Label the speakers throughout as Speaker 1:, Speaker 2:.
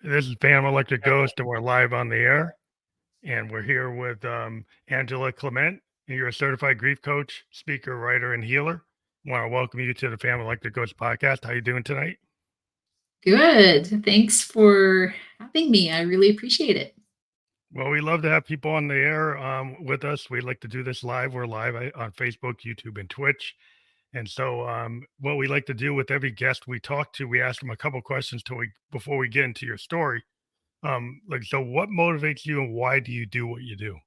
Speaker 1: This is Phantom Electric Ghost, and we're live on the air. And we're here with Angela Clement. And you're a certified grief coach, speaker, writer, and healer. I want to welcome you to the Phantom Electric Ghost podcast. How you doing tonight?
Speaker 2: Good. Thanks for having me. I really appreciate it.
Speaker 1: Well, we love to have people on the air with us. We like to do this live. We're live on Facebook, YouTube, and Twitch. And so, what we like to do with every guest we talk to, we ask them a couple questions before we get into your story. So what motivates you, and why do you do what you do?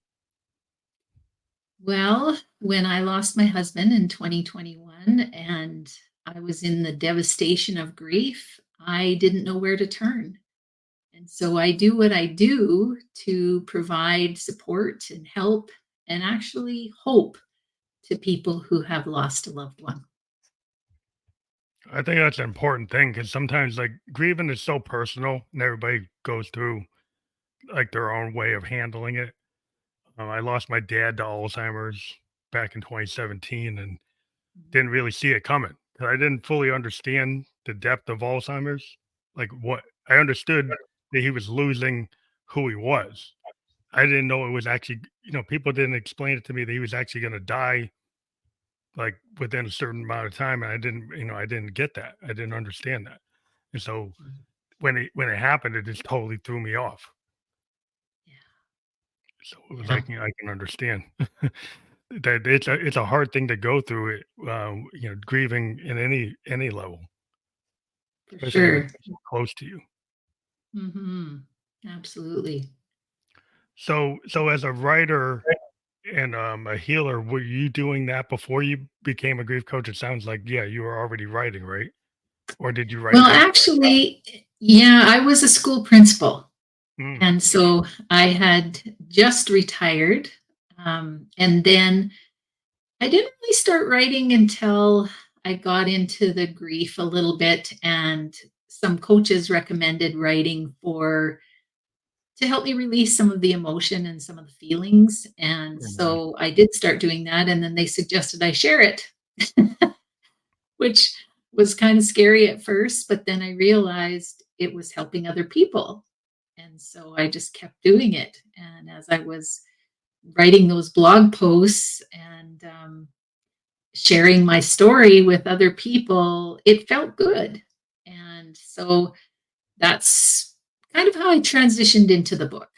Speaker 2: Well, when I lost my husband in 2021 and I was in the devastation of grief, I didn't know where to turn. And so I do what I do to provide support and help and actually hope to people who have lost a loved one.
Speaker 1: I think that's an important thing because sometimes, like, grieving is so personal, and everybody goes through like their own way of handling it. I lost my dad to Alzheimer's back in 2017 and didn't really see it coming. 'Cause I didn't fully understand the depth of Alzheimer's. Like, what I understood that he was losing who he was. I didn't know it was actually, people didn't explain it to me that he was actually going to die like within a certain amount of time. And I didn't get that. I didn't understand that. And so when it happened, it just totally threw me off. So it was
Speaker 2: Yeah,
Speaker 1: like, I can understand that it's a hard thing to go through it, grieving in any level,
Speaker 2: for
Speaker 1: especially when
Speaker 2: sure.
Speaker 1: it's so close to you.
Speaker 2: Absolutely.
Speaker 1: So as a writer and a healer, were you doing that before you became a grief coach? It sounds like, yeah, you were already writing, right? Or did you write
Speaker 2: Well,
Speaker 1: after?
Speaker 2: actually, yeah, I was a school principal.
Speaker 1: Mm,
Speaker 2: And so I had just retired. And then I didn't really start writing until I got into the grief a little bit. And some coaches recommended writing for to help me release some of the emotion and some of the feelings. And
Speaker 1: mhm.
Speaker 2: so I did start doing that. And then they suggested I share it, which was kind of scary at first. But then I realized it was helping other people. And so I just kept doing it. And as I was writing those blog posts and sharing my story with other people, it felt good. And so that's kind of how I transitioned into the book.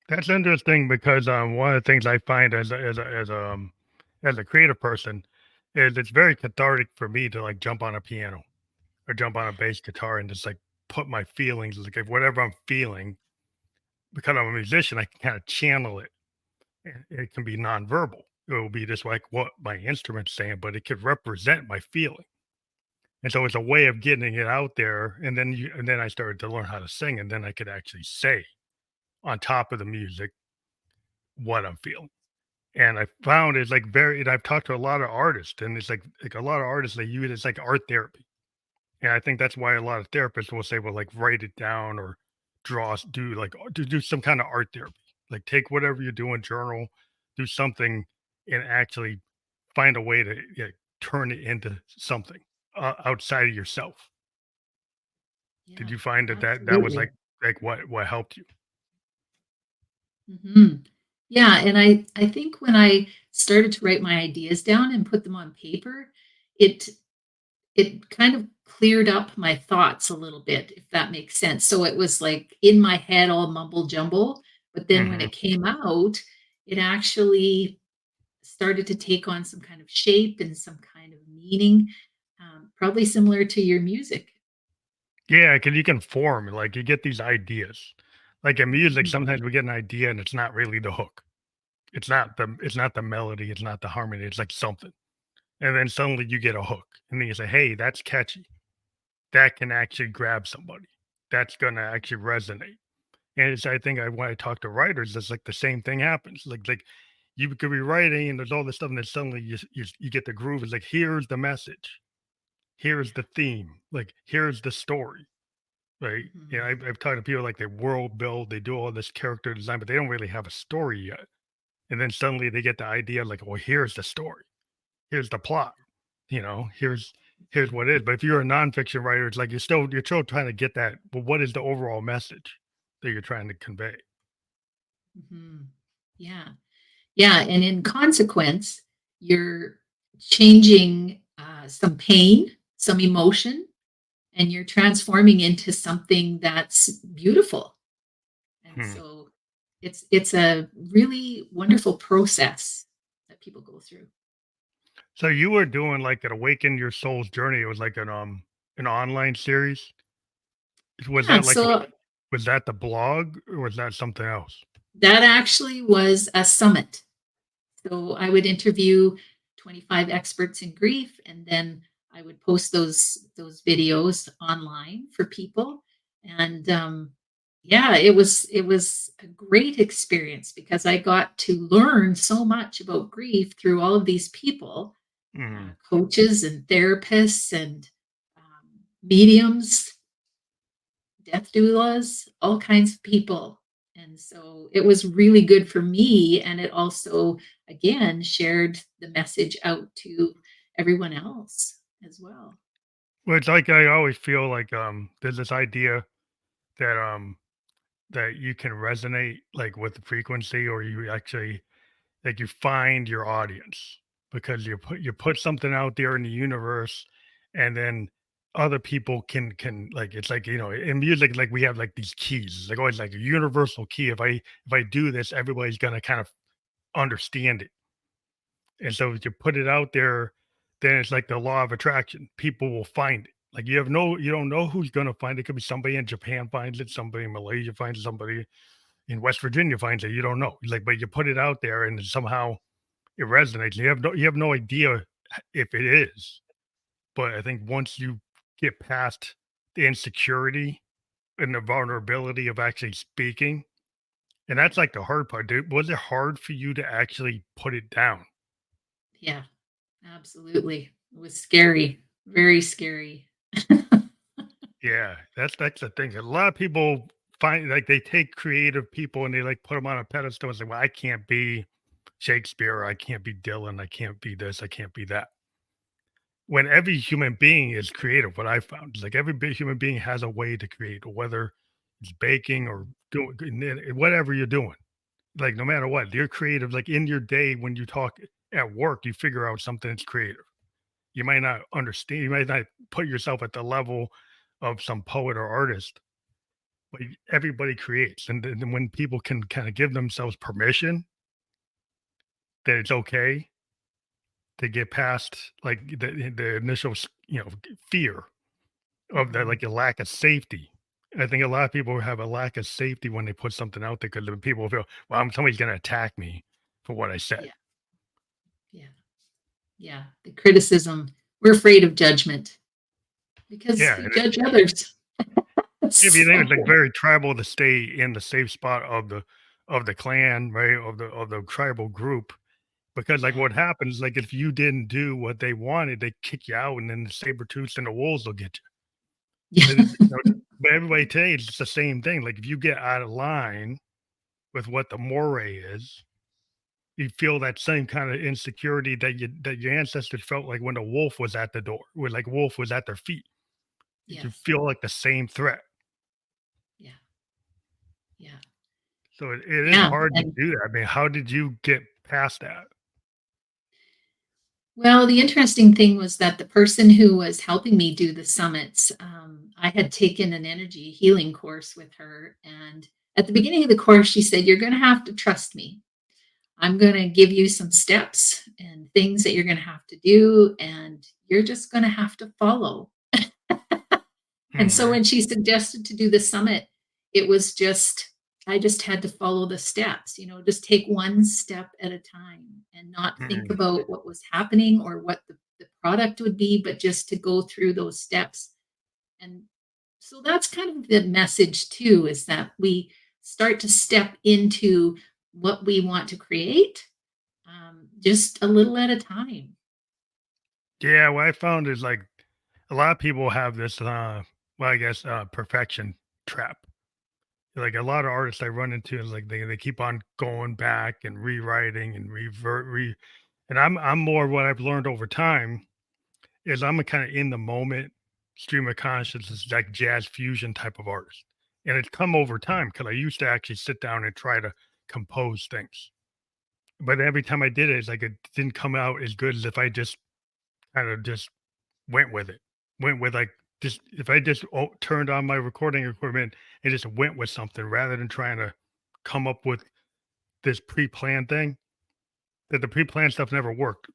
Speaker 1: That's interesting because one of the things I find as a creative person is it's very cathartic for me to like jump on a piano or jump on a bass guitar and just like put my feelings, like if whatever I'm feeling, because I'm a musician, I can kind of channel it. And it can be nonverbal. It will be just like what my instrument's saying, but it could represent my feeling. And so it's a way of getting it out there. And then I started to learn how to sing, and then I could actually say on top of the music what I'm feeling. And I found it's like and I've talked to a lot of artists, and it's like a lot of artists they use it's like art therapy. And I think that's why a lot of therapists will say, well, like write it down or do like do some kind of art therapy. Like take whatever you're doing, journal, do something, and actually find a way to turn it into something outside of yourself. Did
Speaker 2: Yeah,
Speaker 1: you find that was
Speaker 2: absolutely.
Speaker 1: like what helped you?
Speaker 2: hmm Yeah, and I think when I started to write my ideas down and put them on paper, it it kind of cleared up my thoughts a little bit, if that makes sense. So it was like in my head all mumble jumble, but then when
Speaker 1: Hmm.
Speaker 2: it came out, it actually started to take on some kind of shape and some kind of meaning, probably similar to your music.
Speaker 1: Yeah, because you can form like you get these ideas. Like in music,
Speaker 2: Mhm.
Speaker 1: sometimes we get an idea and it's not really the hook. It's not the melody, it's not the harmony, it's like something. And then suddenly you get a hook. And then you say, "Hey, that's catchy. That can actually grab somebody. That's gonna actually resonate." And it's I think when I talk to writers, it's like the same thing happens. Like you could be writing and there's all this stuff, and then suddenly you get the groove. It's like, here's the message. Here's the theme. Like, here's the story. Right. Yeah,
Speaker 2: Mhm.
Speaker 1: I've talked to people like they world build, they do all this character design, but they don't really have a story yet. And then suddenly they get the idea like, well, here's the story. Here's the plot. Here's here's what it is. But if you're a nonfiction writer, it's like you're still trying to get that. But what is the overall message that you're trying to convey?
Speaker 2: Mhm. Yeah. Yeah, and in consequence, you're changing, some pain, some emotion, and you're transforming into something that's beautiful. And
Speaker 1: Hmm.
Speaker 2: so it's a really wonderful process that people go through.
Speaker 1: So you were doing like an Awaken Your Soul's Journey. It was like an online series. Was
Speaker 2: Yeah,
Speaker 1: that like
Speaker 2: so
Speaker 1: was that the blog or was that something else?
Speaker 2: that actually was a summit. So I would interview 25 experts in grief, and then I would post those videos online for people. And yeah, it was a great experience because I got to learn so much about grief through all of these people,
Speaker 1: Mm.
Speaker 2: coaches and therapists and mediums, death doulas, all kinds of people. And so it was really good for me. And it also, again, shared the message out to everyone else as well.
Speaker 1: Well, it's like I always feel like there's this idea that that you can resonate like with the frequency or you actually like you find your audience because you put something out there in the universe and then other people can like it's like in music like we have like these keys like always like a universal key if I do this everybody's gonna kind of understand it and so if you put it out there then it's like the law of attraction people will find it like you don't know who's gonna find it. It could be somebody in Japan finds it, somebody in Malaysia finds it, somebody in West Virginia finds it. You don't know. Like, but you put it out there, and somehow it resonates. You have no idea if it is. But I think once you get past the insecurity and the vulnerability of actually speaking, and that's
Speaker 2: Yeah.
Speaker 1: like the hard part. Dude, was it hard for you to actually put it down?
Speaker 2: Yeah. Absolutely. It was scary, very scary.
Speaker 1: Yeah, that's the thing. A lot of people find like they take creative people and they like put them on a pedestal and say, "Well, I can't be Shakespeare, I can't be Dylan, I can't be this, I can't be that." When every human being is creative, what I found is like every big human being has a way to create, whether it's baking or doing whatever you're doing. Like no matter what, you're creative. Like in your day when you talk at work, you figure out something that's creative. You might not understand, you might not put yourself at the level of some poet or artist, but everybody creates. And then when people can kind of give themselves permission that it's okay to get past like the initial, fear of that,
Speaker 2: Mhm.
Speaker 1: like, a lack of safety. And I think a lot of people have a lack of safety when they put something out there because people feel, "Well, somebody's gonna attack me for what I said."
Speaker 2: Yeah. Yeah. Yeah. The criticism, we're afraid of judgment because
Speaker 1: Yeah,
Speaker 2: we
Speaker 1: and
Speaker 2: judge others.
Speaker 1: if you think it's, like,
Speaker 2: So,
Speaker 1: very tribal to stay in the safe spot of the clan, right, of the tribal group, because, like,
Speaker 2: yeah.
Speaker 1: what happens, like, if you didn't do what they wanted, they kick you out, and then the saber tooths and the wolves will get you.
Speaker 2: Yeah.
Speaker 1: But everybody today, it's the same thing, like, if you get out of line with what the moray is, you feel that same kind of insecurity that your ancestors felt like when the wolf was at the door, when like wolf was at their feet. You
Speaker 2: Yes.
Speaker 1: feel like the same threat.
Speaker 2: Yeah. Yeah.
Speaker 1: So it is
Speaker 2: Yeah.
Speaker 1: hard to
Speaker 2: And
Speaker 1: do that. I mean, how did you get past that?
Speaker 2: well, the interesting thing was that the person who was helping me do the summits, I had taken an energy healing course with her. And at the beginning of the course, she said, "You're going to have to trust me. I'm going to give you some steps and things that you're going to have to do, and you're just going to have to follow." And so
Speaker 1: Mhm,
Speaker 2: when she suggested to do the summit, it was just, I just had to follow the steps, just take one step at a time and not think
Speaker 1: mhm.
Speaker 2: about what was happening or what the product would be, but just to go through those steps. And so that's kind of the message too, is that we start to step into what we want to create, just a little at a time.
Speaker 1: Yeah, what I found is like a lot of people have this well, I guess perfection trap. Like a lot of artists I run into is like they keep on going back and rewriting and revert re and I'm more what I've learned over time is I'm a kind of in the moment stream of consciousness, like jazz fusion type of artist. And it's come over time because I used to actually sit down and try to compose things. But every time I did it, it's like it didn't come out as good as if I just kind of just went with it. Went with like just if I just turned on my recording equipment and just went with something rather than trying to come up with this pre-planned thing. That the pre-planned stuff never worked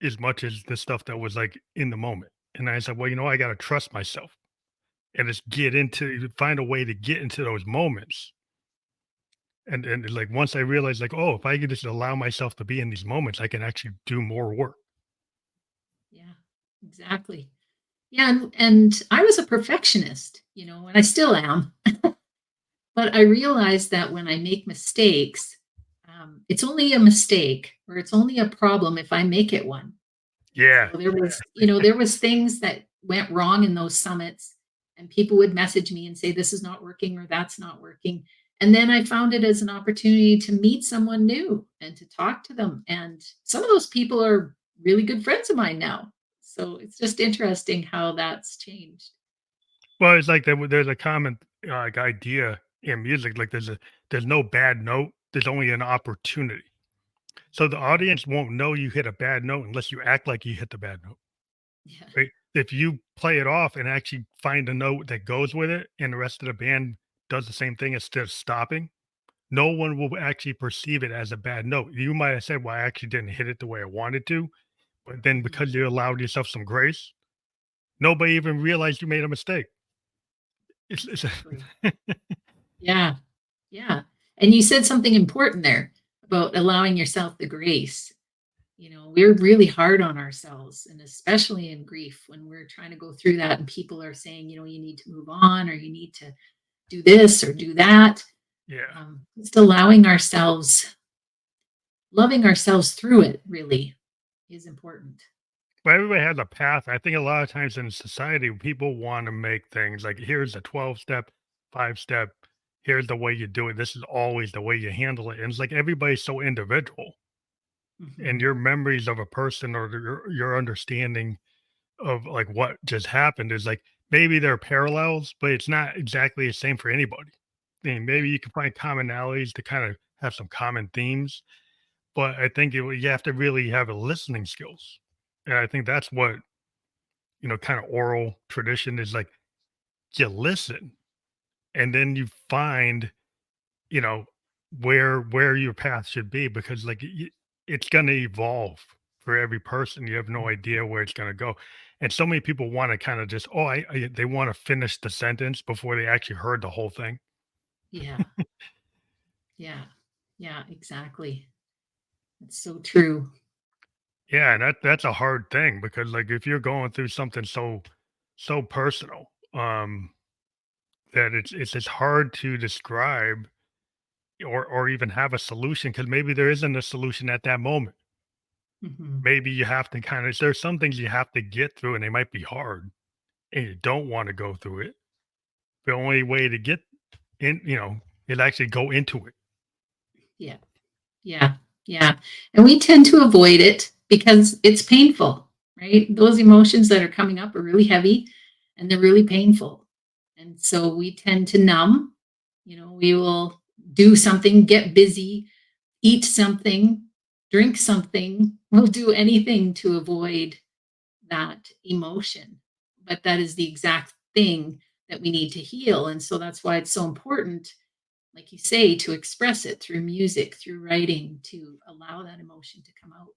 Speaker 1: as much as the stuff that was like in the moment. And I said, well, I got to trust myself and just find a way to get into those moments. And like once I realized, like, oh, if I could just allow myself to be in these moments, I can actually do more work.
Speaker 2: Yeah, exactly. Yeah, and I was a perfectionist, and I still am. But I realized that when I make mistakes, it's only a mistake or it's only a problem if I make it one. And
Speaker 1: Yeah.
Speaker 2: so there was things that went wrong in those summits, and people would message me and say, this is not working or that's not working. And then I found it as an opportunity to meet someone new and to talk to them. And some of those people are really good friends of mine now. So it's just interesting how that's changed.
Speaker 1: Well, it's like there's a common like idea in music, like there's no bad note. There's only an opportunity. So the audience won't know you hit a bad note unless you act like you hit the bad note.
Speaker 2: Yeah.
Speaker 1: Right? If you play it off and actually find a note that goes with it and the rest of the band does the same thing instead of stopping, no one will actually perceive it as a bad note. You might have said, well, I actually didn't hit it the way I wanted to. But then
Speaker 2: Mhm.
Speaker 1: because you allowed yourself some grace, nobody even realized you made a mistake. It's
Speaker 2: Exactly. Yeah. Yeah. And you said something important there about allowing yourself the grace. We're really hard on ourselves, and especially in grief when we're trying to go through that and people are saying, you need to move on or you need to do this or do that.
Speaker 1: yeah.
Speaker 2: Just allowing ourselves, loving ourselves through it really is important.
Speaker 1: But everybody has a path. I think a lot of times in society, people want to make things like here's a 12 step, 5 step, here's the way you do it. This is always the way you handle it. And it's like everybody's so individual. And
Speaker 2: Mhm.
Speaker 1: your memories of a person or your understanding of like what just happened is like maybe there are parallels, but it's not exactly the same for anybody. I mean, maybe
Speaker 2: Right.
Speaker 1: you can find commonalities to kind of have some common themes, but I think you have to really have a listening skills. And I think that's what kind of oral tradition is like you listen and then you find, you know, where your path should be because it's going to evolve for every person. You have no
Speaker 2: Mm.
Speaker 1: idea where it's going to go. And so many people want to kind of just, oh, they want to finish the sentence before they actually heard the whole thing.
Speaker 2: Yeah. Yeah. Yeah, exactly. That's so true.
Speaker 1: Yeah, and that's a hard thing because like if you're going through something so personal, that it's just hard to describe or even have a solution because maybe there isn't a solution at that moment.
Speaker 2: Mhm.
Speaker 1: Maybe you have to kind of there's some things you have to get through and they might be hard and you don't want to go through it. The only way to get in, is actually go into it.
Speaker 2: Yeah. Yeah, yeah. And we tend to avoid it because it's painful, right? Those emotions that are coming up are really heavy and they're really painful. And so we tend to numb. We will do something, get busy, eat something, drink something. We'll do anything to avoid that emotion. But that is the exact thing that we need to heal. And so that's why it's so important, like you say, to express it through music, through writing, to allow that emotion to come out.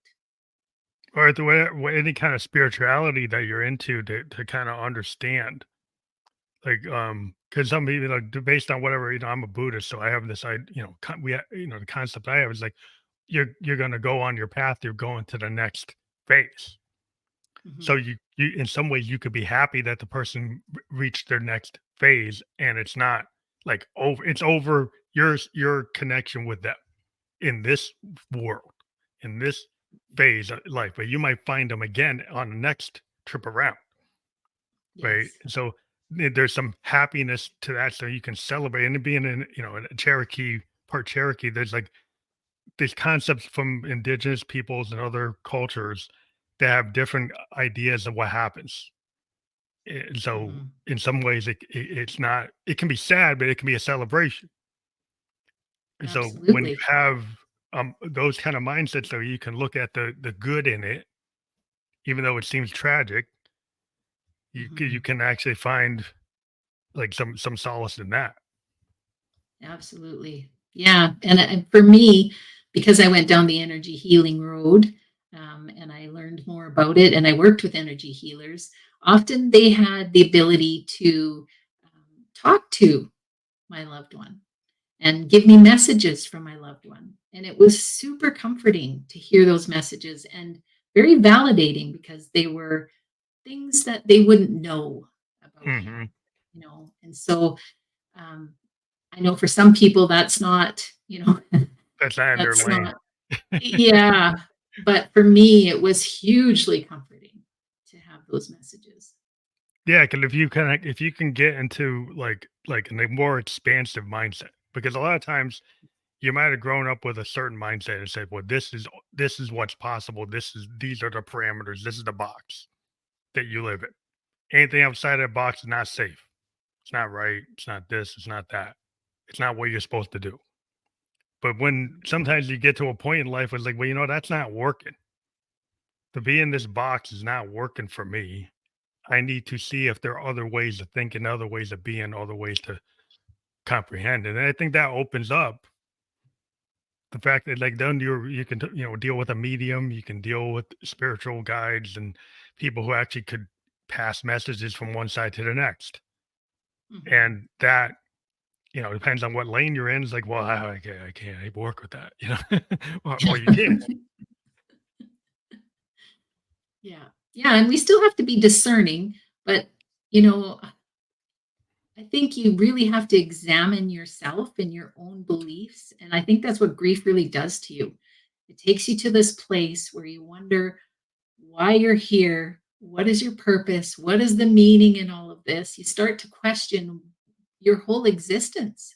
Speaker 1: Or any kind of spirituality that you're into to kind of understand. Like, because some people, based on whatever, I'm a Buddhist, so I have this, the concept I have is like, you're going to go on your path, you're going to the next phase. So
Speaker 2: Mhm.
Speaker 1: you in some ways you could be happy that the person reached their next phase and it's not like over it's over your connection with them in this world, in this phase of life, but you might find them again on the next trip around, right?
Speaker 2: Yes.
Speaker 1: And so there's some happiness to that so you can celebrate and being in a Cherokee part Cherokee, there's like these concepts from indigenous peoples and other cultures they have different ideas of what happens. So
Speaker 2: Mhm.
Speaker 1: in some ways, it's not. It can be sad, but it can be a celebration. And so when you
Speaker 2: Absolutely.
Speaker 1: have those kind of mindsets, so you can look at the good in it, even though it seems tragic, you
Speaker 2: Mhm.
Speaker 1: can actually find like some solace in that.
Speaker 2: Absolutely. Yeah. And for me, because I went down the energy healing road, and I learned more about it and I worked with energy healers, often they had the ability to talk to my loved one and give me messages from my loved one. And it was super comforting to hear those messages and very validating because they were things that they wouldn't know about
Speaker 1: Hmm.
Speaker 2: him, And so um, I know for some people that's not,
Speaker 1: That's not in their
Speaker 2: that's
Speaker 1: lane.
Speaker 2: not, yeah. But for me, it was hugely comforting to have those messages.
Speaker 1: Yeah, because if you can get into like in a more expansive mindset, because a lot of times you might have grown up with a certain mindset and said, "Well, this is what's possible. These are the parameters. This is the box that you live in. Anything outside of that box is not safe. It's not right. It's not this. It's not that. It's not what you're supposed to do." But when sometimes you get to a point in life where it's like, well, that's not working. To be in this box is not working for me. I need to see if there are other ways of thinking, other ways of being, other ways to comprehend. And I think that opens up the fact that like then you can deal with a medium, you can deal with spiritual guides and people who actually could pass messages from one side to the next.
Speaker 2: Mhm.
Speaker 1: And that depends on what lane you're in. It's like, well, I can't work with that, or you can.
Speaker 2: Yeah. Yeah. And we still have to be discerning, but, you know, I think you really have to examine yourself and your own beliefs. And I think that's what grief really does to you. It takes you to this place where you wonder why you're here. What is your purpose? What is the meaning in all of this? You start to question your whole existence.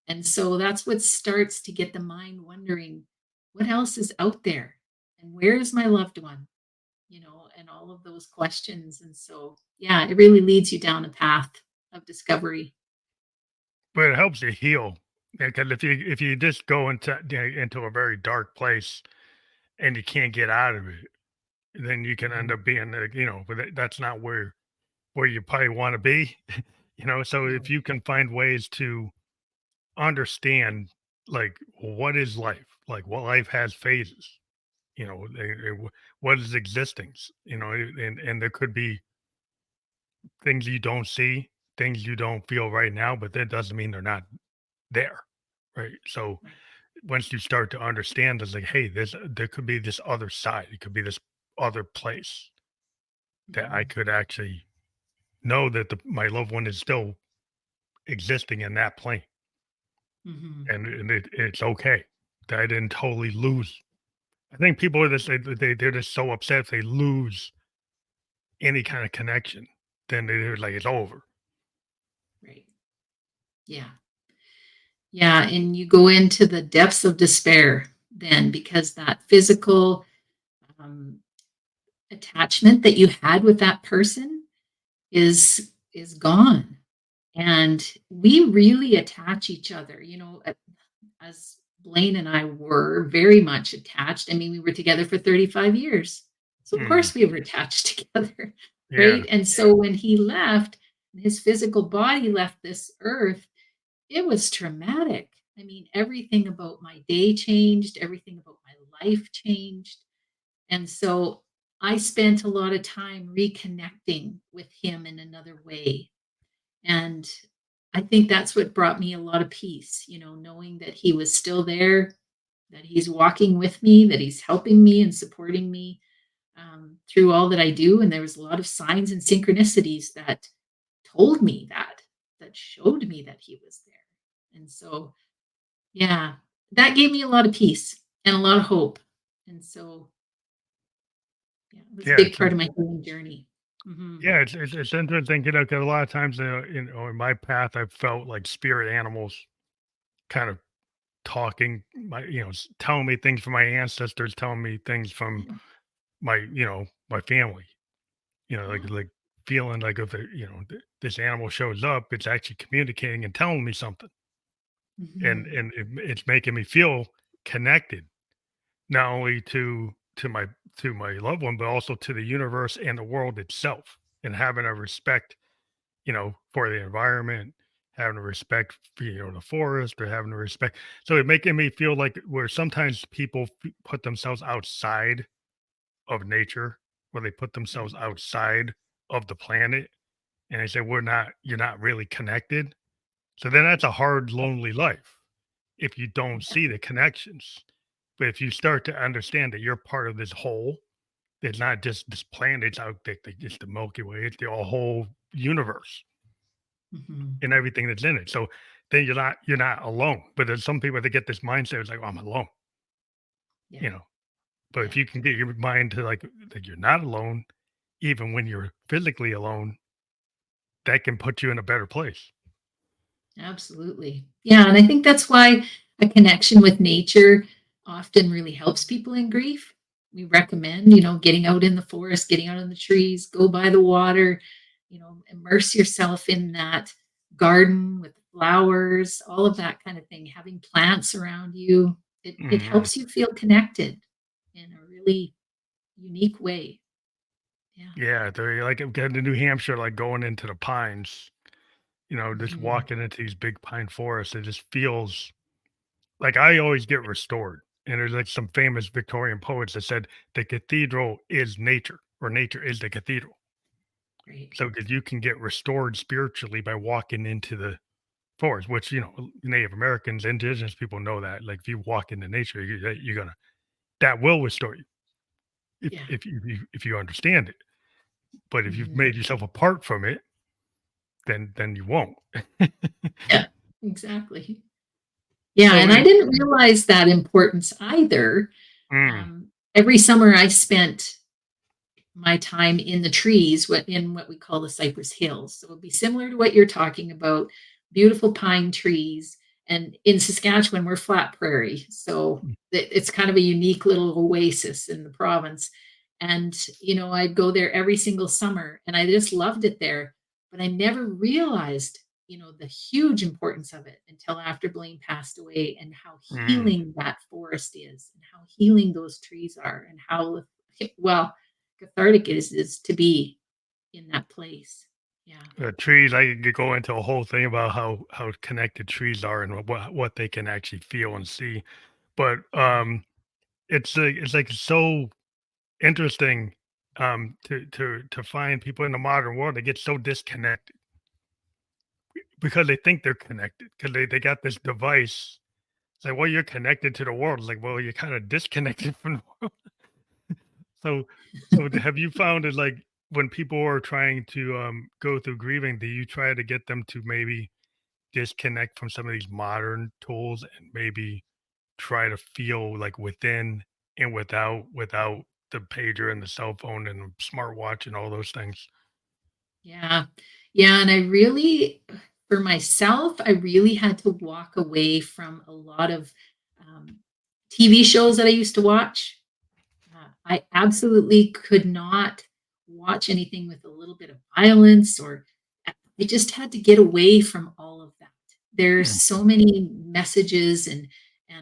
Speaker 2: And so that's what starts to get the mind wondering what else is out there? And where is my loved one? And all of those questions. And so, yeah, it really leads you down a path of discovery.
Speaker 1: But it helps you heal. Because if you just go into a very dark place and you can't get out of it, then you can end
Speaker 2: Mhm.
Speaker 1: up being, but that's not where you probably want to be. So if
Speaker 2: No.
Speaker 1: you can find ways to understand, like, what is life, like what life has phases, what is existence, and there could be things you don't see, things you don't feel right now, but that doesn't mean they're not there, right? So
Speaker 2: Right.
Speaker 1: once you start to understand, it's like, hey, there could be this other side, it could be this other place that I
Speaker 2: Mhm.
Speaker 1: could actually know that my loved one is still existing in that plane,
Speaker 2: Mhm.
Speaker 1: and it's okay that I didn't totally lose. I think people are just they're just so upset if they lose any kind of connection, then they're like it's over.
Speaker 2: Right. Yeah. Yeah. And you go into the depths of despair then because that physical um, attachment that you had with that person is gone. And we really attach each other, as Blaine and I were very much attached. I mean, we were together for 35 years. So of
Speaker 1: Mhm.
Speaker 2: course we were attached together,
Speaker 1: Yeah,
Speaker 2: right? And so when he left, his physical body left this earth, it was traumatic. I mean, everything about my day changed, everything about my life changed. And so I spent a lot of time reconnecting with him in another way. And I think that's what brought me a lot of peace, knowing that he was still there, that he's walking with me, that he's helping me and supporting me through all that I do. And there was a lot of signs and synchronicities that told me that showed me that he was there. And so, yeah, that gave me a lot of peace and a lot of hope. And so, yeah, it was a
Speaker 1: yeah,
Speaker 2: big part of my healing journey. Hmm.
Speaker 1: it's interesting, 'cause a lot of times, in my path, I've felt like spirit animals kind of talking, telling me things from my ancestors, telling me things from
Speaker 2: Yeah.
Speaker 1: my, my family.
Speaker 2: Oh.
Speaker 1: Like feeling like if this animal shows up, it's actually communicating and telling me something, and
Speaker 2: Mhm.
Speaker 1: it's making me feel connected, not only to my loved one, but also to the universe and the world itself, and having a respect, for the environment, having a respect for, the forest, or having a respect. So it making me feel like where sometimes people put themselves outside of nature, where they put themselves
Speaker 2: Mhm.
Speaker 1: outside of the planet, and they say, you're not really connected. So then that's a hard, lonely life if you don't
Speaker 2: Yeah.
Speaker 1: see the connections. But if you start to understand that you're part of this whole, it's not just this planet, it's out there, it's the Milky Way, it's the whole universe
Speaker 2: Mhm.
Speaker 1: and everything that's in it. So then you're not alone. But there's some people that get this mindset, it's like, oh, I'm alone,
Speaker 2: Yeah.
Speaker 1: you know. But if
Speaker 2: Yeah.
Speaker 1: you can get your mind to like that you're not alone, even when you're physically alone, that can put you in a better place.
Speaker 2: Absolutely. Yeah, and I think that's why a connection with nature often really helps people in grief. We recommend, getting out in the forest, getting out in the trees, go by the water, immerse yourself in that garden with flowers, all of that kind of thing, having plants around you. It
Speaker 1: Mhm.
Speaker 2: helps you feel connected in a really unique way. Yeah.
Speaker 1: Yeah, they're like getting to New Hampshire, like going into the pines, just
Speaker 2: Mhm.
Speaker 1: walking into these big pine forests. It just feels like I always get restored. And there's like some famous Victorian poets that said the cathedral is nature, or nature is the cathedral.
Speaker 2: Great.
Speaker 1: So that you can get restored spiritually by walking into the forest, which Native Americans, indigenous people know that. Like if you walk into nature, you're gonna that will restore you if
Speaker 2: Yeah.
Speaker 1: if you understand it. But if you've
Speaker 2: Mhm.
Speaker 1: made yourself apart from it, then you won't.
Speaker 2: Yeah, exactly. Yeah,
Speaker 1: So
Speaker 2: and I
Speaker 1: it
Speaker 2: didn't realize that importance either.
Speaker 1: mm,
Speaker 2: Every summer I spent my time in the trees, what we call the Cypress Hills. So it'd be similar to what you're talking about, beautiful pine trees. And in Saskatchewan, we're flat prairie, so it's kind of a unique little oasis in the province. And I'd go there every single summer, and I just loved it there. But I never realized, the huge importance of it until after Blaine passed away, and how
Speaker 1: mm.
Speaker 2: healing that forest is, and how healing those trees are, and how well cathartic it is to be in that place. Yeah.
Speaker 1: Trees, I could go into a whole thing about how connected trees are and what they can actually feel and see. But
Speaker 2: Mhm.
Speaker 1: it's like so interesting to find people in the modern world that get so disconnected because they think they're connected because they got this device. It's like, well, you're connected to the world. It's like, well, you're kind of disconnected from the world. So, have you found it like when people are trying to go through grieving, do you try to get them to maybe disconnect from some of these modern tools and maybe try to feel like within and without the pager and the cell phone and the smartwatch and all those things?
Speaker 2: Yeah. Yeah. And for myself, I really had to walk away from a lot of um, TV shows that I used to watch. I absolutely could not watch anything with a little bit of violence, or I just had to get away from all of that. There's
Speaker 1: Mm.
Speaker 2: so many messages, and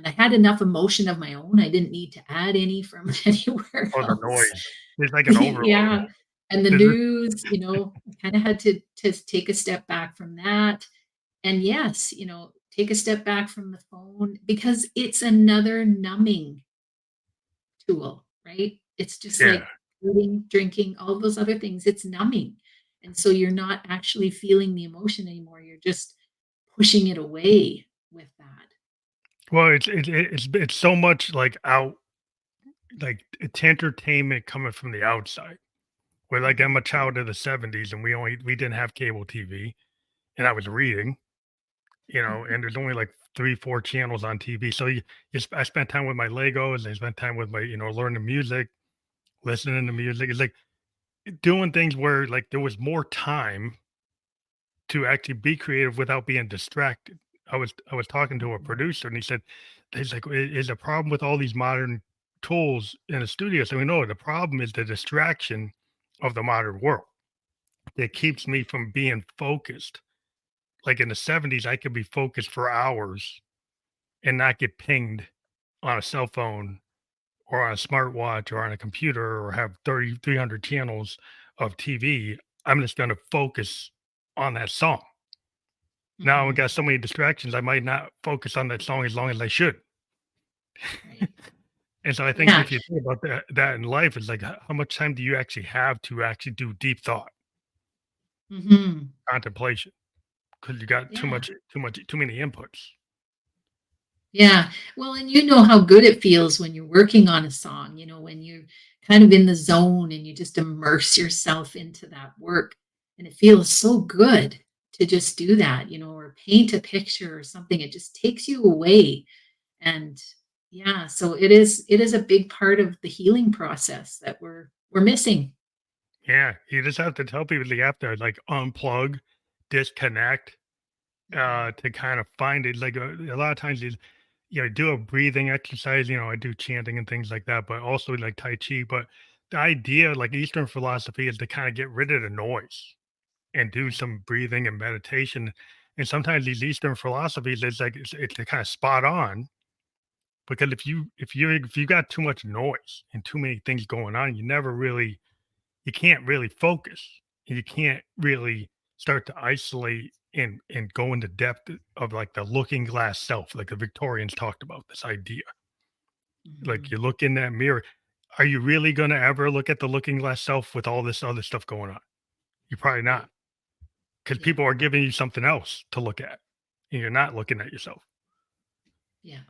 Speaker 2: I had enough emotion of my own. I didn't need to add any from anywhere
Speaker 1: Oh, the
Speaker 2: else.
Speaker 1: noise. It's like an overload.
Speaker 2: Yeah. And the
Speaker 1: Is it?
Speaker 2: news, I kind of had to take a step back from that. And yes, take a step back from the phone, because it's another numbing tool, right? It's just
Speaker 1: Yeah.
Speaker 2: like eating, drinking, all those other things. It's numbing. And so you're not actually feeling the emotion anymore. You're just pushing it away with that.
Speaker 1: Well, it's so much like it's entertainment coming from the outside. Where like I'm
Speaker 2: Mhm.
Speaker 1: a child of the '70s and we didn't have cable TV and I was reading, and there's only like 3, 4 channels on TV. So I spent time with my Legos, I spent time with my, learning music, listening to music. It's like doing things where like there was more time to actually be creative without being distracted. I was talking to a
Speaker 2: Mhm.
Speaker 1: producer and he said, he's like, is a problem with all these modern tools in the studio, so we know the problem is the distraction of the modern world that keeps me from being focused. Like in the 70s, I could be focused for hours and not get pinged on a cell phone or on a smartwatch or on a computer or have 300 channels of TV. I'm just going to focus on that song. Now we
Speaker 2: Hmm.
Speaker 1: got so many distractions, I might not focus on that song as long as I should.
Speaker 2: Right.
Speaker 1: And so I think
Speaker 2: Yeah.
Speaker 1: if you think about that in life, it's like how much time do you actually have to actually do deep thought,
Speaker 2: Hmm.
Speaker 1: contemplation? Because you got
Speaker 2: Yeah.
Speaker 1: too many inputs.
Speaker 2: Yeah. Well, and you know how good it feels when you're working on a song, when you're kind of in the zone and you just immerse yourself into that work. And it feels so good to just do that, or paint a picture or something. It just takes you away. And yeah, so it is a big part of the healing process that we're missing.
Speaker 1: Yeah, you just have to tell people they have to like unplug, disconnect,
Speaker 2: Mhm.
Speaker 1: to kind of find it. Like a lot of times, do a breathing exercise. I do chanting and things like that, but also like Tai Chi. But the idea, like Eastern philosophy, is to kind of get rid of the noise and do
Speaker 2: Yeah.
Speaker 1: some breathing and meditation. And sometimes these Eastern philosophies, it's kind of spot on because if you got too much noise and too many things going on, you can't really focus. You can't really start to isolate and go into depth of like the looking glass self, like the Victorians talked about this idea. Like
Speaker 2: Mhm.
Speaker 1: you look in that mirror. Are you really going to ever look at the looking glass self with all this other stuff going on? You're probably not
Speaker 2: Right.
Speaker 1: because
Speaker 2: Yeah.
Speaker 1: people are giving you something else to look at and you're not looking at yourself.
Speaker 2: Yeah.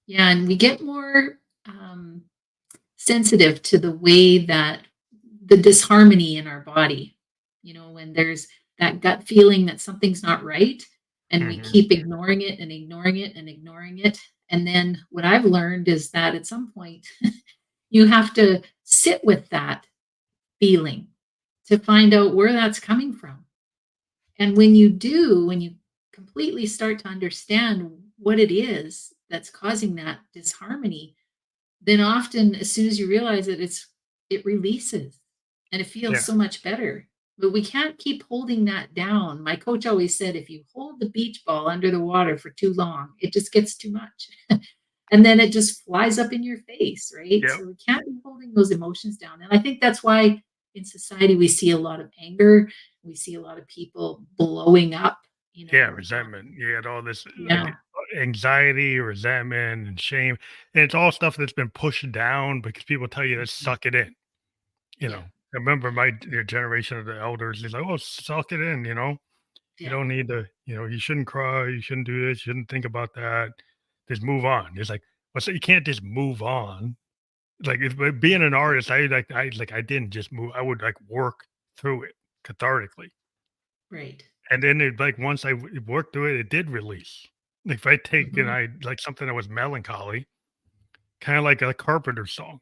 Speaker 2: Yeah. And we get more sensitive to the way that the disharmony in our body, when there's that gut feeling that something's not right, and we
Speaker 1: Hmm.
Speaker 2: keep ignoring it and ignoring it and ignoring it. And then what I've learned is that at some point, you have to sit with that feeling to find out where that's coming from. And when you completely start to understand what it is that's causing that disharmony, then often as soon as you realize it, it releases and it feels
Speaker 1: Yeah.
Speaker 2: so much better. But we can't keep holding that down. My coach always said if you hold the beach ball under the water for too long, it just gets too much. And then it just flies up in your face, right?
Speaker 1: Yep.
Speaker 2: So we can't be holding those emotions down. And I think that's why in society we see a lot of anger, we see a lot of people blowing up,
Speaker 1: Yeah. Resentment. You had all this like
Speaker 2: yeah,
Speaker 1: anxiety, resentment, and shame. And it's all stuff that's been pushed down because people tell you to
Speaker 2: mhm,
Speaker 1: suck it in.
Speaker 2: yeah,
Speaker 1: I remember your generation of the elders, he's like, "Oh, suck it in, you
Speaker 2: yeah,
Speaker 1: don't need to, you shouldn't cry, you shouldn't do this, you shouldn't think about that. Just move on." It's like, well, so you can't just move on. Like but being an artist, I didn't just move. I would like work through it cathartically.
Speaker 2: right.
Speaker 1: And then it like once worked through it, it did release. Like if I take and
Speaker 2: Mhm,
Speaker 1: I like something that was melancholy, kind of like a Carpenter song.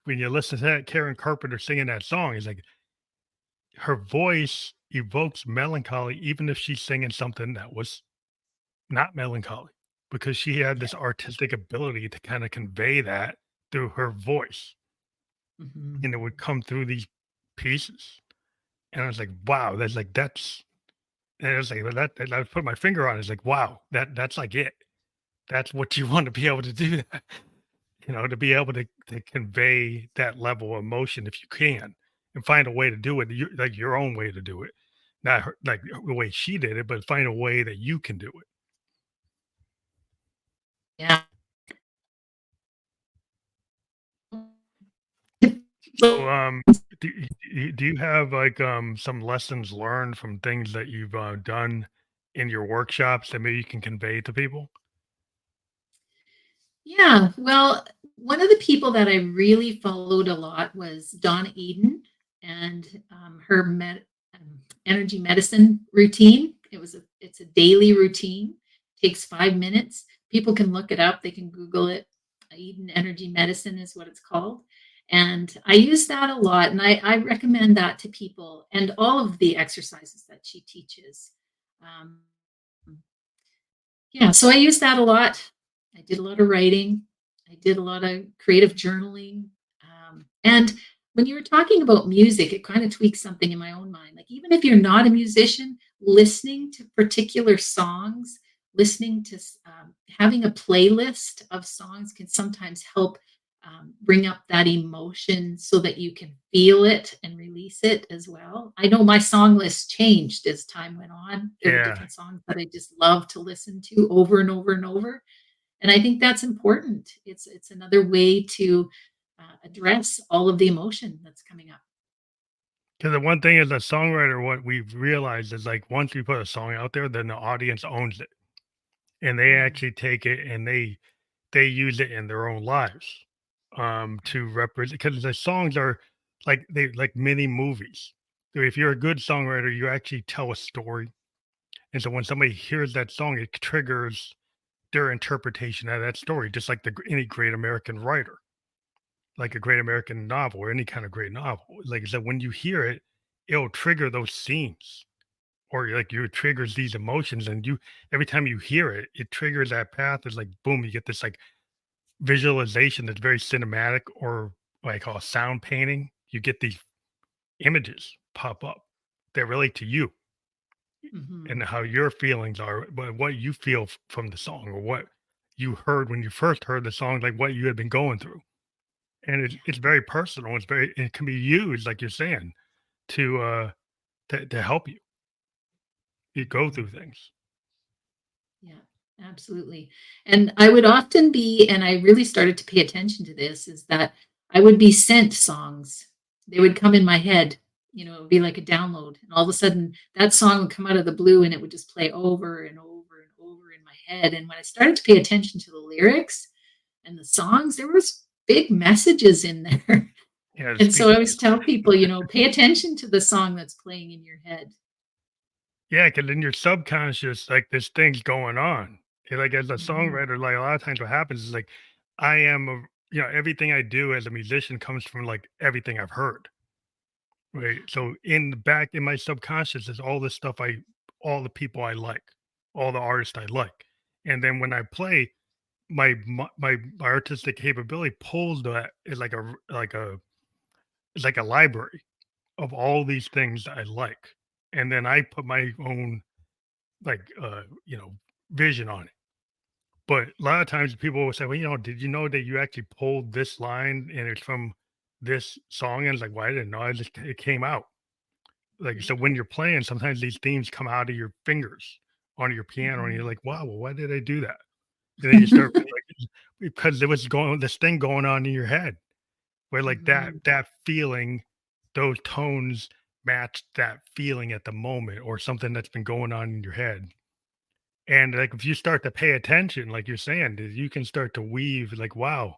Speaker 1: When you listen to that Karen Carpenter singing that song, it's like her voice evokes melancholy, even if she's singing something that was not melancholy, because she had
Speaker 2: yeah,
Speaker 1: this artistic ability to kind of convey that through her voice,
Speaker 2: mhm,
Speaker 1: and it would come through these pieces. And I was like, wow, that's, and I was like, well, and I put my finger on it. It's like, wow, that's like it. That's what you want to be able to do that, to be able to convey that level of emotion if you can and find a way to do it, like your own way to do it. Not like the way she did it, but find a way that you can do it.
Speaker 2: yeah.
Speaker 1: So, do you have like some lessons learned from things that you've done in your workshops that maybe you can convey to people?
Speaker 2: Yeah, well, one of the people that I really followed a lot was Donna Eden and her energy medicine routine. It's a daily routine. Takes 5 minutes. People can look it up. They can Google it. Eden Energy Medicine is what it's called. And I use that a lot, and I recommend that to people and all of the exercises that she teaches. Um, yeah, so I use that a lot. I did a lot of writing. I did a lot of creative journaling. And when you were talking about music, it kind of tweaks something in my own mind. Like, even if you're not a musician, listening to particular songs, listening to having a playlist of songs can sometimes help bring up that emotion so that you can feel it and release it as well. I know my song list changed as time went on. There were
Speaker 1: Yeah.
Speaker 2: different songs that I just love to listen to over and over and over, and I think that's important. It's another way to address all of the emotion that's coming up.
Speaker 1: Because the one thing as a songwriter, what we've realized is like once we put a song out there, then the audience owns it, and they
Speaker 2: Mm,
Speaker 1: actually take it and they use it in their own lives, to represent. Because the songs are like mini movies. So if you're a good songwriter, you actually tell a story, and so when somebody hears that song, it triggers their interpretation of that story, just like any great American writer, like a great American novel or any kind of great novel. Like I said, when you hear it, it'll trigger those scenes or like you it triggers these emotions, and you every time you hear it, it triggers that path. It's like boom, you get this like visualization that's very cinematic, or what I call sound painting. You get these images pop up that relate to you and
Speaker 2: mhm.
Speaker 1: how your feelings are, but what you feel from the song, or what you heard when you first heard the song, like what you had been going through. And
Speaker 2: Yeah.
Speaker 1: it's very personal. It can be used, like you're saying, to to help you go
Speaker 2: Mhm.
Speaker 1: through things.
Speaker 2: Yeah, absolutely. And I would often be, and I really started to pay attention to this, is that I would be sent songs. They would come in my head, it would be like a download. And all of a sudden, that song would come out of the blue and it would just play over and over and over in my head. And when I started to pay attention to the lyrics and the songs, there was big messages in there.
Speaker 1: Yeah,
Speaker 2: And so
Speaker 1: speak.
Speaker 2: I always tell people, pay attention to the song that's playing in your head.
Speaker 1: Yeah, because in your subconscious, like this thing's going on. Like as a
Speaker 2: Mhm.
Speaker 1: songwriter, like a lot of times what happens is like I am a everything I do as a musician comes from like everything I've heard. Right.
Speaker 2: Yeah.
Speaker 1: So in the back in my subconscious is all the stuff all the people I like, all the artists I like. And then when I play, my artistic capability pulls that is it's like a library of all these things that I like. And then I put my own like vision on it. But a lot of times people will say, well, did you know that you actually pulled this line and it's from this song? And it's like, well, I didn't know. It came out. Like,
Speaker 2: Yeah.
Speaker 1: so when you're playing, sometimes these themes come out of your fingers onto your piano, and you're
Speaker 2: Mhm.
Speaker 1: like, wow, well, why did I do that? And then you start like because there was going this thing going on in your head where like that
Speaker 2: Mhm.
Speaker 1: that feeling, those tones match that feeling at the moment, or something that's been going on in your head. And like if you start to pay attention, like you're saying, you can start to weave like, wow,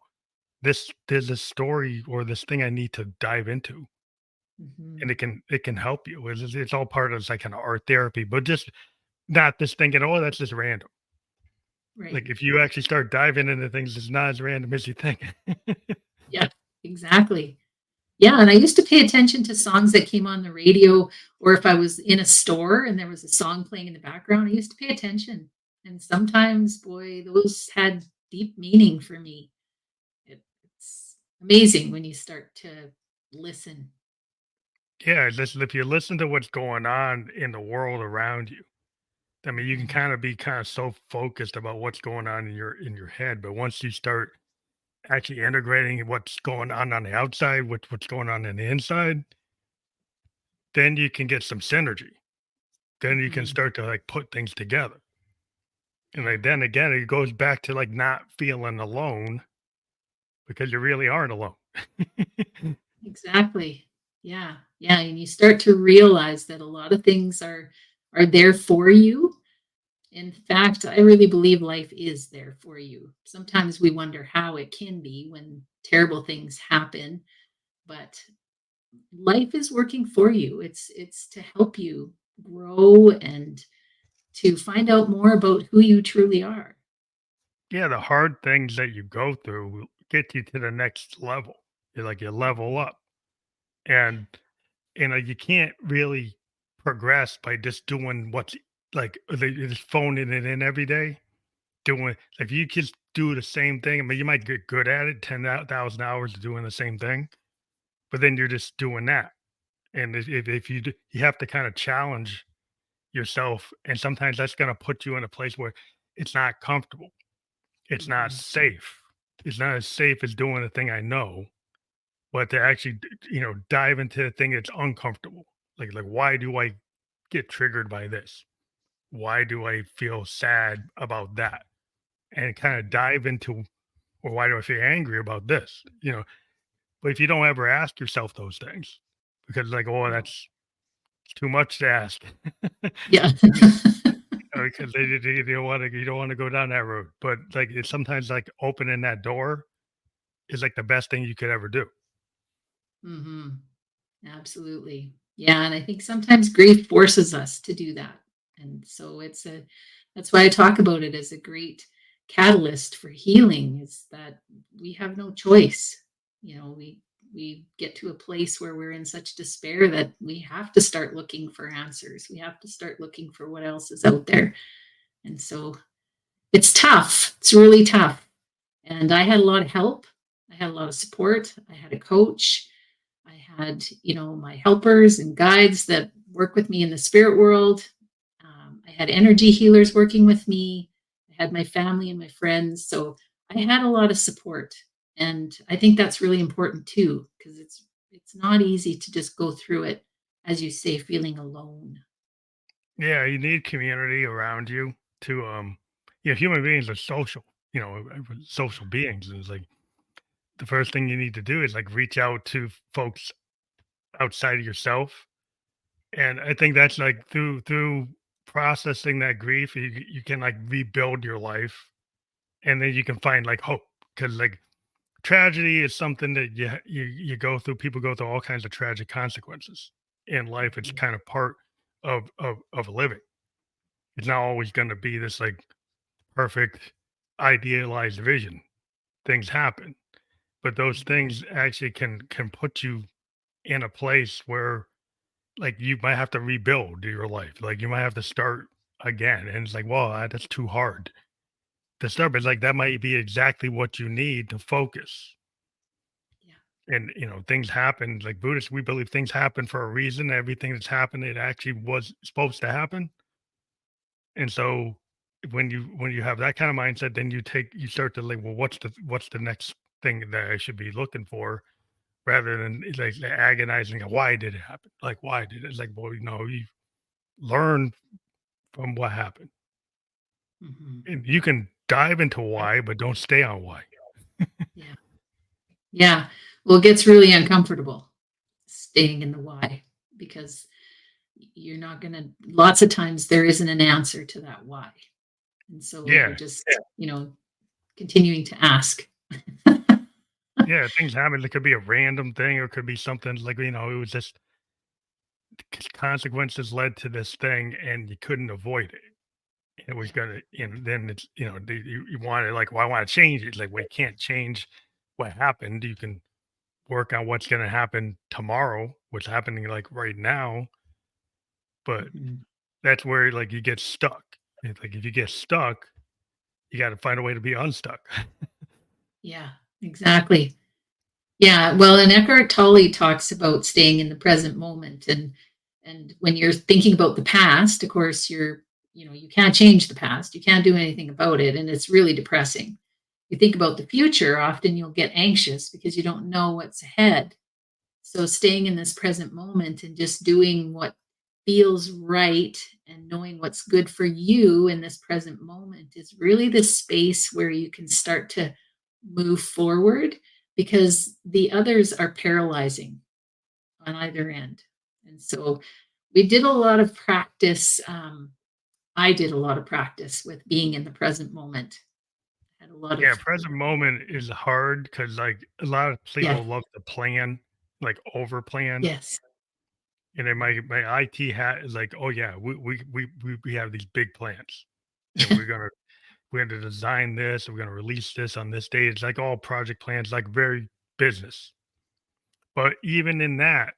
Speaker 1: there's a story or this thing I need to dive into. And
Speaker 2: Mhm.
Speaker 1: it can help you. It's all part of like kind of art therapy, but just not this thinking, oh, that's just random.
Speaker 2: Right.
Speaker 1: Like if you actually start diving into things, it's not as random as you think.
Speaker 2: Yeah, exactly. Yeah, and I used to pay attention to songs that came on the radio, or if I was in a store and there was a song playing in the background, I used to pay attention. And sometimes, boy, those had deep meaning for me. It's amazing when you start to listen.
Speaker 1: Yeah, listen, if you listen to what's going on in the world around you, I mean, you can
Speaker 2: Mhm.
Speaker 1: kind of be kind of so focused about what's going on in your head, but once you start actually integrating what's going on the outside with what's going on the inside, then you can get some synergy. Then you can
Speaker 2: Mhm.
Speaker 1: start to like put things together. And
Speaker 2: Yeah,
Speaker 1: like then again, it goes back to like not feeling alone because you really aren't alone.
Speaker 2: exactly. Yeah. Yeah, and you start to realize that a lot of things are there for you. In fact, I really believe life is there for you. Sometimes we wonder how it can be when terrible things happen, but life is working for you. It's to help you grow and to find out more about who you truly are.
Speaker 1: Yeah, the hard things that you go through will get you to the next level. You level
Speaker 2: Mhm.
Speaker 1: up. And you can't really progress by just doing what's like just phoning it in every day. Doing if you just do the same thing. I mean, you might get good at it, 10,000 hours doing the same thing, but then you're just doing that. And if you you have to kind of challenge yourself, and sometimes that's going to put you in a place where it's not comfortable, it's not
Speaker 2: Mhm.
Speaker 1: safe, it's not as safe as doing the thing I know, but to actually dive into the thing that's uncomfortable. Like why do I get triggered by this? Why do I feel sad about that? And kind of
Speaker 2: Mhm.
Speaker 1: dive into, or why do I feel angry about this? But if you don't ever ask yourself those things, because like, oh,
Speaker 2: No.
Speaker 1: that's too much to ask.
Speaker 2: Yeah.
Speaker 1: Because you don't want to go down that road. But like it's sometimes like opening that door is like the best thing you could ever do.
Speaker 2: Mhm. Absolutely. Yeah, and I think sometimes grief forces us to do that. And so that's why I talk about it as a great catalyst for healing is that we have no choice. We get to a place where we're in such despair that we have to start looking for answers. We have to start looking for what else is out there. And so it's tough. It's really tough. And I had a lot of help. I had a lot of support. I had a coach. I had, my helpers and guides that work with me in the spirit world. I had energy healers working with me. I had my family and my friends. So I had a lot of support. And I think that's really important too, because it's not easy to just go through it, as you say, feeling alone.
Speaker 1: Yeah, you need community around you to human beings are social, social beings. And it's like the first thing you need to do is like reach out to folks outside of yourself. And I think that's like through processing that grief, you can like rebuild your life, and then you can find like hope. Because like tragedy is something that you go through. People go through all kinds of tragic consequences in life. It's
Speaker 2: Mhm.
Speaker 1: kind of part of living. It's not always going to be this like perfect idealized vision. Things happen, but those
Speaker 2: Mhm.
Speaker 1: things actually can put you in a place where like you might have to rebuild your life. Like you might have to start again. And it's like, well, that's too hard to start. But it's like that might be exactly what you need to focus.
Speaker 2: Yeah.
Speaker 1: And things happen. Like Buddhists, we believe things happen for a reason. Everything that's happened, it actually was supposed to happen. And so when you have that kind of mindset, then you start to like, well, what's the next thing that I should be looking for, rather than like agonizing. Why did it happen? Like why did it? It's like, well, you learn from what happened.
Speaker 2: Mhm.
Speaker 1: And you can dive into
Speaker 2: Yeah.
Speaker 1: why, but don't stay on why.
Speaker 2: Yeah. Yeah. Well, it gets really uncomfortable staying in the why because you're not going to, lots of times there isn't an answer to that why. And so you're
Speaker 1: Yeah.
Speaker 2: just, continuing to ask.
Speaker 1: Yeah. Things happen. It could be a random thing, or it could be something like, it was just consequences led to this thing and you couldn't avoid it. It was
Speaker 2: Yeah.
Speaker 1: gonna, then it's, you want to like, well, I want to change it. It's like, we can't change what happened. You can work on what's going to happen tomorrow, what's happening like right now, but
Speaker 2: Mhm.
Speaker 1: that's where like you get stuck. It's like if you get stuck, you got to find a way to be unstuck.
Speaker 2: Yeah, exactly. Yeah, well, and Eckhart Tolle talks about staying in the present moment, and when you're thinking about the past, of course, you can't change the past. You can't do anything about it, and it's really depressing. You think about the future, often you'll get anxious because you don't know what's ahead. So staying in this present moment and just doing what feels right and knowing what's good for you in this present moment is really the space where you can start to move forward because the others are paralyzing on either end. And so we did a lot of practice. I did a lot of practice with being in the present moment. Had a lot
Speaker 1: Yeah,
Speaker 2: of,
Speaker 1: present moment is hard because like a lot of
Speaker 2: yeah,
Speaker 1: people love to plan, like over plan.
Speaker 2: yes.
Speaker 1: And then my IT hat is like, oh yeah, we have these big plans. And we're gonna design this, we're gonna release this on this date. It's like all project plans, like very business. But even in that,